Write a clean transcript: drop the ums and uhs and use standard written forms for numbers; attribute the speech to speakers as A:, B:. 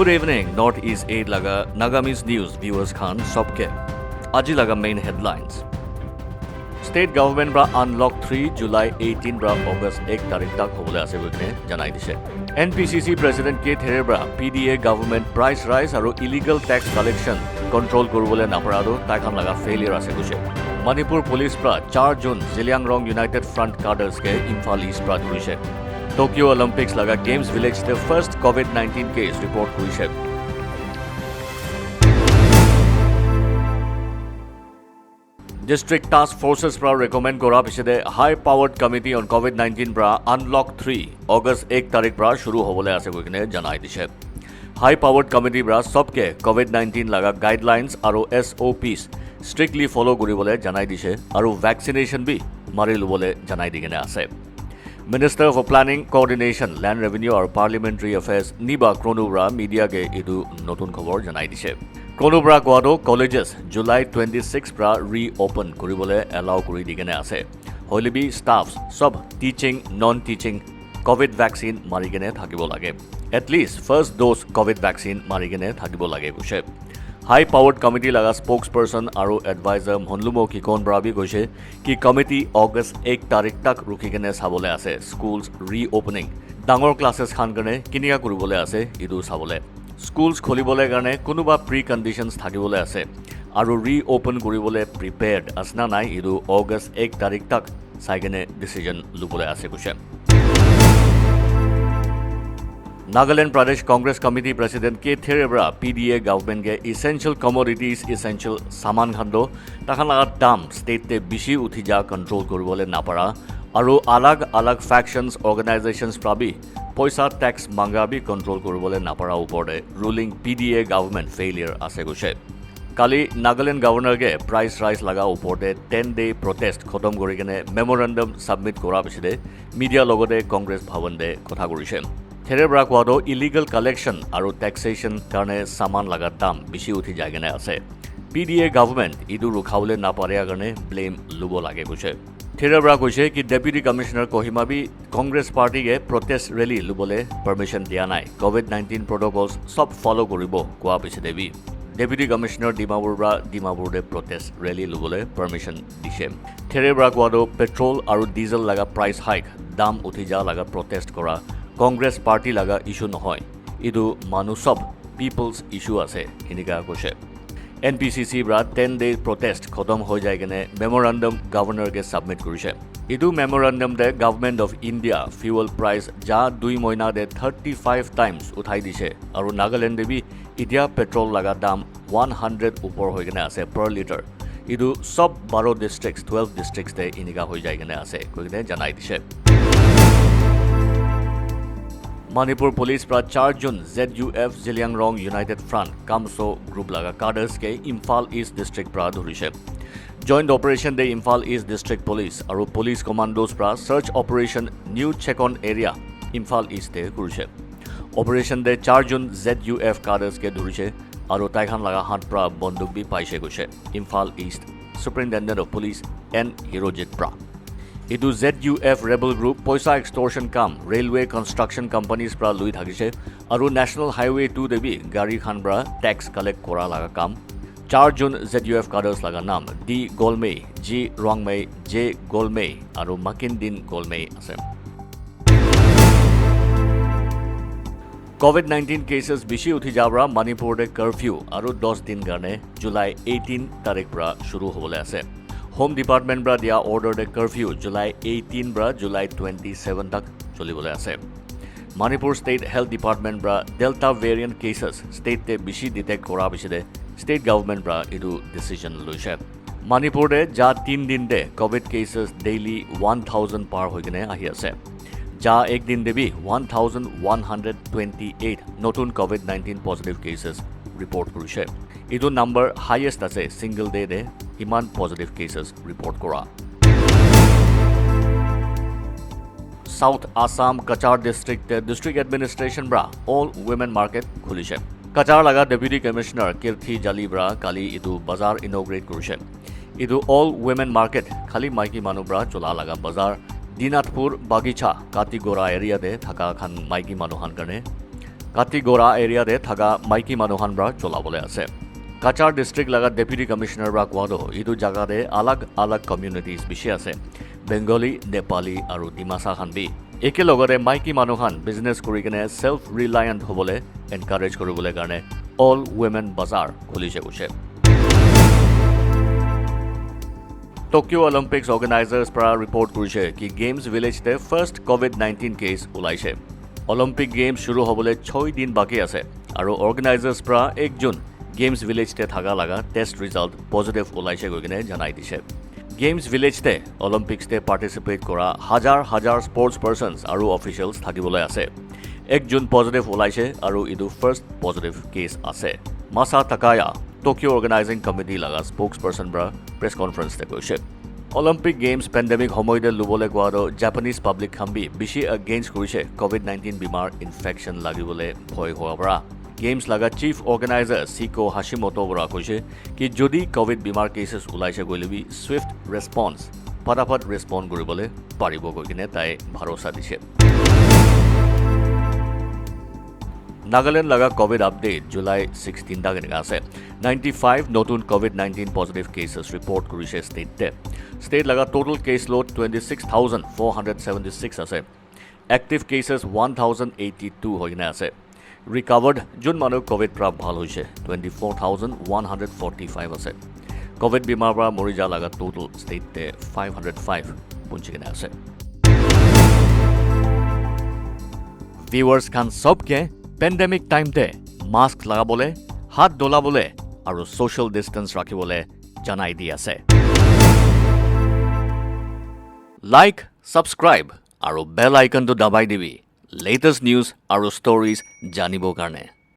A: Good evening, Northeast 8 laga Nagamis News viewers khan sobke. Aji laga main headlines. State government bra unlock 3 July 18 bra August 1 tarikh tak hobole ase bole janai dise. NPCC President K Therebra PDA government price rise aru illegal tax collection control koribole naparado taikhan laga failure ase guse. Manipur police bra 4 June Ziliangrong United Front cadres ke Imphal East bra dhurise. Tokyo Olympics laga Games Village the first COVID-19 case report kuise. District Task Forces pra recommend kora pisede high powered committee on COVID-19 pra unlock 3 August 1 tarikh pra shuru hobole ase koikine janai dise. High powered committee pra sobke COVID-19 laga guidelines aru SOPs strictly follow koribole janai dise aru vaccination bi mari lobole janai digene ase. Minister for Planning, Coordination, Land Revenue and Parliamentary Affairs Niba Kronubra media ke idu notun khobor janai dise. Kronubra koado colleges July 26 pra reopen koribole allow kori digene ase. Hoilebi staffs sub teaching, non-teaching COVID vaccine marigene thakibo lage. At least first dose COVID vaccine marigene thakibo lage guse. High powered committee laga spokesperson aru advisor Monlumo Kikon Brabi goise ki committee August 1 tarikh tak rukhigene sabole ase schools reopening dangor classes khan gane kinia koribole ase idu sabole schools kholibole gane konuba preconditions thakibole ase aru reopen koribole prepared asna nai idu August 1 tarikh tak saigene decision lubole ase guse. Nagaland Pradesh Congress Committee President K Therebra PDA government ke essential commodities essential saman khando takhan laga dam state te bishi uthija control koribole napara aru alag factions organizations prabi poisa tax manga bi control koribole napara upore ruling PDA government failure ase gose. Kali Nagaland governor ke price rise laga upore 10-day protest khotom korigene memorandum submit kora biside media logode Congress bhavan de kotha korise. Therebra koado illegal collection aru taxation karne saman laga dam bishi uthi jagene ase. PDA government idu rukhaule na pareya karne blame lubo lage guse. Therebra koise ki deputy commissioner Kohima bi Congress party ke protest rally lubole permission dia nai. COVID-19 protocols sab follow koribo koa piside bi. Deputy Commissioner Dimapur de protest rally lubole permission dise. Therebra koado petrol aru diesel laga price hike dam uthi ja laga protest kora Congress party laga issue nohoy. Idu manu sab people's issue ase hinika kose. NPCC bra 10-day protest khotom hoi jai gene memorandum governor ke submit korise. Idu memorandum de government of India fuel price ja 2 moina de 35 times uthai dise aru Nagaland de bi itia petrol laga dam 100 upor hoi gene ase per liter. Idu sub 12 districts 12 districts de inika hoi jai gene ase koine janai dise. Manipur Police pra 4 June ZUF Ziliangrong United Front Kamso Group laga cadres ke Imphal East District pra dhurise. Joint operation de Imphal East District Police aru Police Commandos pra search operation New Check-on area Imphal East de kurise. Operation de 4 June ZUF cadres ke dhurise aru taikhan laga hat pra bonduk bi paise gose. Imphal East Superintendent of Police N Hirojit pra. Idu ZUF rebel group poisa extortion kam railway construction companies pra lui thakise aru National Highway 2 debi gari khan bra tax collect kora laga kam 4 June ZUF cadres laga nam D Golmei G Rongmei J Golmei aru Makindin Golmei ase. COVID-19 cases bishi uthi jabra Manipur de curfew aru 10 din garne July 18 tarikh pra shuru hobole ase. Home Department bra dia order de curfew July 18 bra July 27 tak cholibole ase. Manipur State Health Department bra Delta variant cases state te bishi detect kora biside state government bra idu decision loise. Manipur de ja 3 din de COVID cases daily 1000 par hoigene ahi ase. Ja ek din de bi 1128 notun COVID-19 positive cases report korise. Idu number highest ase single day de iman positive cases report kora. South Assam Kachar district district administration bra all women market khulise. Kachar laga deputy commissioner Kirthi Jali bra kali idu bazar inaugurate korise. Idu all women market khali maiki manu bra chola laga bazar Dinathpur Bagicha Katigora area de thaka khan maiki manu han karne Katigorah এৰিয়াতে থকা মাইকী মানুহৰ চলাবলৈ আছে Cachar district লগা deputy commissioner কোৱাটো ইটো জাগাতে আলাগ আলাগ communities বেছি আছে বেংগলী নেপালী আৰু ডিমাচা খানবি একেলগতে মাইকী মানুহৰ বিজনেছ কৰি কিনে সেলফ ৰিলায়েণ্ট হ'বলৈ এনকাৰেজ কৰিবলৈ কাৰণে অল উইমেন বাজাৰ খুলিছে গৈছে টকিঅ' অলিম্পিক্স অৰ্গেনাইজাৰ্ছ পৰা ৰিপৰ্ট কৰিছে কি গেমছ ভিলেজতে ফাৰ্ষ্ট কোভিড-19 কেছ ওলাইছে অলিম্পিক গেমছ শুৰু হ'বলৈ 6 দিন বাকী আছে আৰু অৰ্গেনাইজাৰ্ছ পৰা 1 জুন গেমছ ভিলেজতে থাকা লগা টেষ্ট ৰিজাল্ট পজিটিভ ওলাইছে গৈ কিনে জনাই দিছে গেমছ ভিলেজতে অলিম্পিক্সতে পাৰ্টিচিপেট কৰা হাজাৰ হাজাৰ স্পৰ্টছ পাৰ্চনছ আৰু অফিচিয়েলছ থাকিবলৈ আছে 1 জুন পজিটিভ ওলাইছে আৰু ইটো ফাৰ্ষ্ট পজিটিভ কেছ আছে মাসা টাকায়া টকিঅ' অৰ্গেনাইজিং কমিটি লগা স্পোক্স পাৰ্চন পৰা প্ৰেছ কনফাৰেন্সতে কৈছে অলিম্পিক গেমছ পেণ্ডেমিক সময়তে ল'বলৈ কোৱাটো জাপানীজ পাব্লিক খাম্বি বেছি এগেইনষ্ট কৰিছে কোভিড-19 বেমাৰ ইনফেকশ্যন লাগিবলৈ ভয় হোৱাৰ পৰা গেমছ লগা চিফ অৰ্গেনাইজাৰ চিকো হাশিমোটো পৰা কৈছে কি যদি কোভিড বেমাৰ কেছেছ ওলাইছে গ'লেবি ছুইফ্ট ৰেছপন্স ফটাফট ৰেছপন্ড কৰিবলৈ পাৰিব গৈ কিনে তাই ভৰসা দিছে নাগালেণ্ড লগা কোভিড আপডেট জুলাই 16 তাৰিখে আছে 95 নতুন কোভিড-19 পজিটিভ কেছেছ ৰিপৰ্ট কৰিছে ষ্টেট লগা টোটেল কেছ লোড 26,476 আছে এক্টিভ কেছেছ 1,082 হৈ কিনে আছে ৰিকাভাৰ্ড যোন মানুহ কোভিড পৰা ভাল হৈছে 24,145 আছে কোভিড বেমাৰ পৰা মৰি যোৱা লগা টোটেল ষ্টেটতে 505 পঞ্চি কিনে আছে ভিউৱাৰ্ছ খান সবকে পেণ্ডেমিক টাইমতে মাস্ক লগাবলৈ হাত ধুলাবলৈ আৰু সোশ্যাল ডিষ্টেন্স ৰাখিবলৈ জনাই দি আছে লাইক সাবস্ক্ৰাইব আৰু বেল আইকনটো দবাই দিবি লেটেষ্ট নিউজ আৰু ষ্টৰিজ জানিবৰ কাৰণে